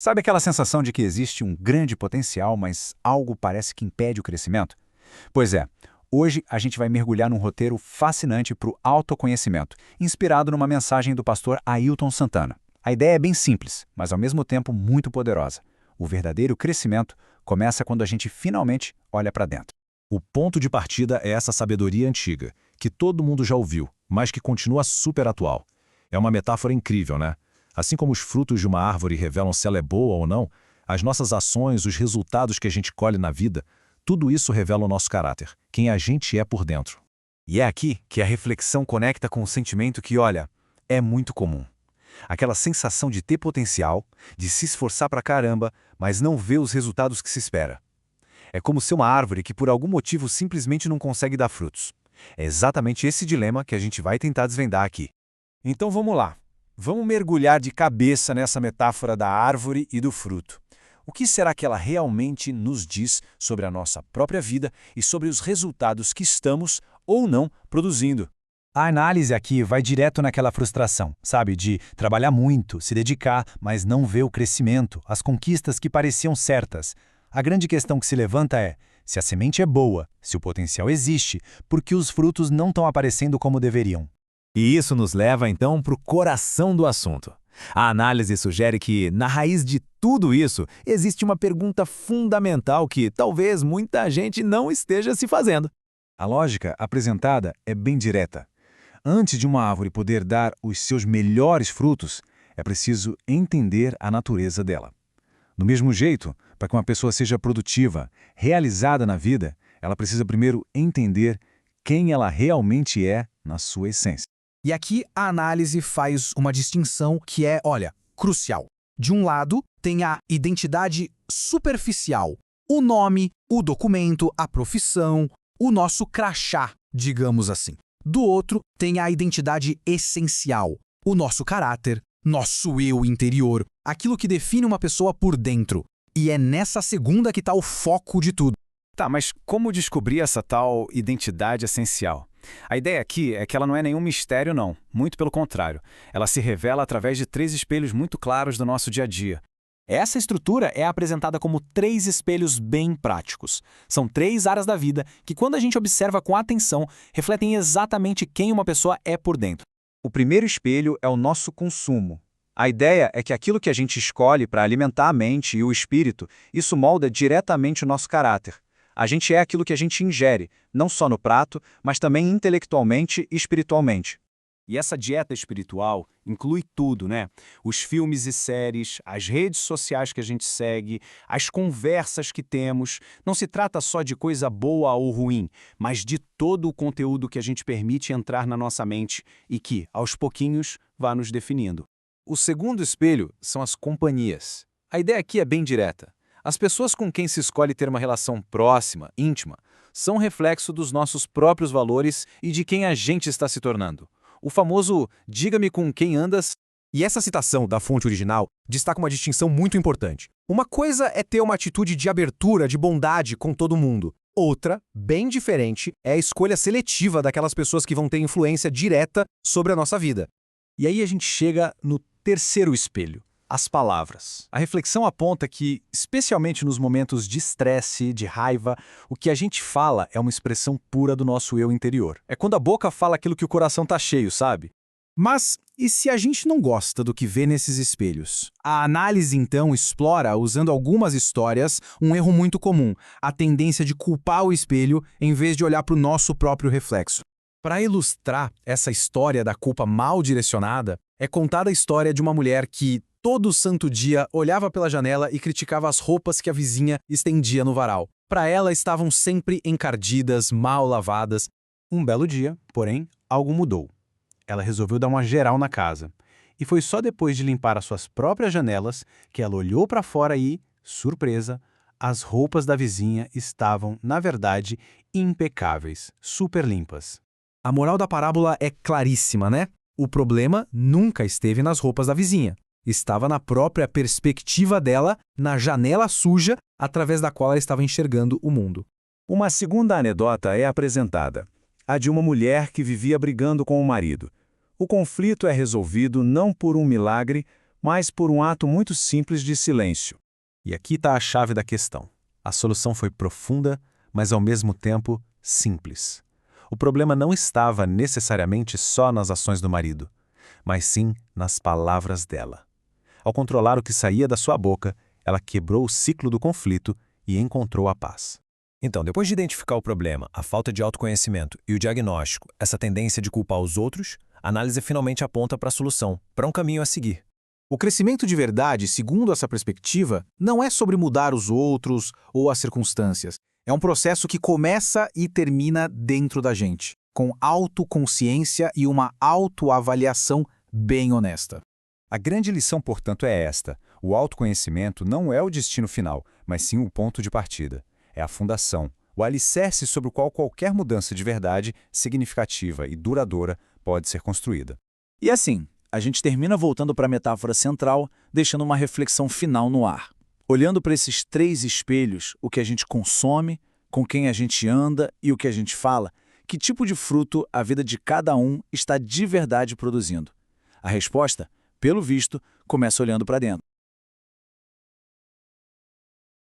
Sabe aquela sensação de que existe um grande potencial, mas algo parece que impede o crescimento? Pois é, hoje a gente vai mergulhar num roteiro fascinante para o autoconhecimento, inspirado numa mensagem do pastor Ailton Santana. A ideia é bem simples, mas ao mesmo tempo muito poderosa. O verdadeiro crescimento começa quando a gente finalmente olha para dentro. O ponto de partida é essa sabedoria antiga, que todo mundo já ouviu, mas que continua super atual. É uma metáfora incrível, né? Assim como os frutos de uma árvore revelam se ela é boa ou não, as nossas ações, os resultados que a gente colhe na vida, tudo isso revela o nosso caráter, quem a gente é por dentro. E é aqui que a reflexão conecta com o sentimento que, olha, é muito comum. Aquela sensação de ter potencial, de se esforçar pra caramba, mas não ver os resultados que se espera. É como ser uma árvore que por algum motivo simplesmente não consegue dar frutos. É exatamente esse dilema que a gente vai tentar desvendar aqui. Então vamos lá. Vamos mergulhar de cabeça nessa metáfora da árvore e do fruto. O que será que ela realmente nos diz sobre a nossa própria vida e sobre os resultados que estamos ou não produzindo? A análise aqui vai direto naquela frustração, sabe? De trabalhar muito, se dedicar, mas não ver o crescimento, as conquistas que pareciam certas. A grande questão que se levanta é: se a semente é boa, se o potencial existe, por que os frutos não estão aparecendo como deveriam? E isso nos leva, então, para o coração do assunto. A análise sugere que, na raiz de tudo isso, existe uma pergunta fundamental que talvez muita gente não esteja se fazendo. A lógica apresentada é bem direta. Antes de uma árvore poder dar os seus melhores frutos, é preciso entender a natureza dela. Do mesmo jeito, para que uma pessoa seja produtiva, realizada na vida, ela precisa primeiro entender quem ela realmente é na sua essência. E aqui a análise faz uma distinção que é, olha, crucial. De um lado, tem a identidade superficial, o nome, o documento, a profissão, o nosso crachá, digamos assim. Do outro, tem a identidade essencial, o nosso caráter, nosso eu interior, aquilo que define uma pessoa por dentro. E é nessa segunda que está o foco de tudo. Tá, mas como descobrir essa tal identidade essencial? A ideia aqui é que ela não é nenhum mistério, não. Muito pelo contrário. Ela se revela através de 3 espelhos muito claros do nosso dia a dia. Essa estrutura é apresentada como 3 espelhos bem práticos. São 3 áreas da vida que, quando a gente observa com atenção, refletem exatamente quem uma pessoa é por dentro. O primeiro espelho é o nosso consumo. A ideia é que aquilo que a gente escolhe para alimentar a mente e o espírito, isso molda diretamente o nosso caráter. A gente é aquilo que a gente ingere, não só no prato, mas também intelectualmente e espiritualmente. E essa dieta espiritual inclui tudo, né? Os filmes e séries, as redes sociais que a gente segue, as conversas que temos. Não se trata só de coisa boa ou ruim, mas de todo o conteúdo que a gente permite entrar na nossa mente e que, aos pouquinhos, vá nos definindo. O segundo espelho são as companhias. A ideia aqui é bem direta. As pessoas com quem se escolhe ter uma relação próxima, íntima, são reflexo dos nossos próprios valores e de quem a gente está se tornando. O famoso "diga-me com quem andas". E essa citação da fonte original destaca uma distinção muito importante. Uma coisa é ter uma atitude de abertura, de bondade com todo mundo. Outra, bem diferente, é a escolha seletiva daquelas pessoas que vão ter influência direta sobre a nossa vida. E aí a gente chega no terceiro espelho, as palavras. A reflexão aponta que, especialmente nos momentos de estresse, de raiva, o que a gente fala é uma expressão pura do nosso eu interior. É quando a boca fala aquilo que o coração tá cheio, sabe? Mas e se a gente não gosta do que vê nesses espelhos? A análise, então, explora, usando algumas histórias, um erro muito comum, a tendência de culpar o espelho em vez de olhar para o nosso próprio reflexo. Para ilustrar essa história da culpa mal direcionada, é contada a história de uma mulher que, todo santo dia, olhava pela janela e criticava as roupas que a vizinha estendia no varal. Para ela, estavam sempre encardidas, mal lavadas. Um belo dia, porém, algo mudou. Ela resolveu dar uma geral na casa. E foi só depois de limpar as suas próprias janelas que ela olhou para fora e, surpresa, as roupas da vizinha estavam, na verdade, impecáveis, super limpas. A moral da parábola é claríssima, né? O problema nunca esteve nas roupas da vizinha. Estava na própria perspectiva dela, na janela suja, através da qual ela estava enxergando o mundo. Uma segunda anedota é apresentada, a de uma mulher que vivia brigando com o marido. O conflito é resolvido não por um milagre, mas por um ato muito simples de silêncio. E aqui está a chave da questão. A solução foi profunda, mas ao mesmo tempo simples. O problema não estava necessariamente só nas ações do marido, mas sim nas palavras dela. Ao controlar o que saía da sua boca, ela quebrou o ciclo do conflito e encontrou a paz. Então, depois de identificar o problema, a falta de autoconhecimento e o diagnóstico, essa tendência de culpar os outros, a análise finalmente aponta para a solução, para um caminho a seguir. O crescimento de verdade, segundo essa perspectiva, não é sobre mudar os outros ou as circunstâncias. É um processo que começa e termina dentro da gente, com autoconsciência e uma autoavaliação bem honesta. A grande lição, portanto, é esta: o autoconhecimento não é o destino final, mas sim o ponto de partida. É a fundação, o alicerce sobre o qual qualquer mudança de verdade, significativa e duradoura pode ser construída. E assim, a gente termina voltando para a metáfora central, deixando uma reflexão final no ar. Olhando para esses 3 espelhos, o que a gente consome, com quem a gente anda e o que a gente fala, que tipo de fruto a vida de cada um está de verdade produzindo? A resposta, pelo visto, começa olhando para dentro.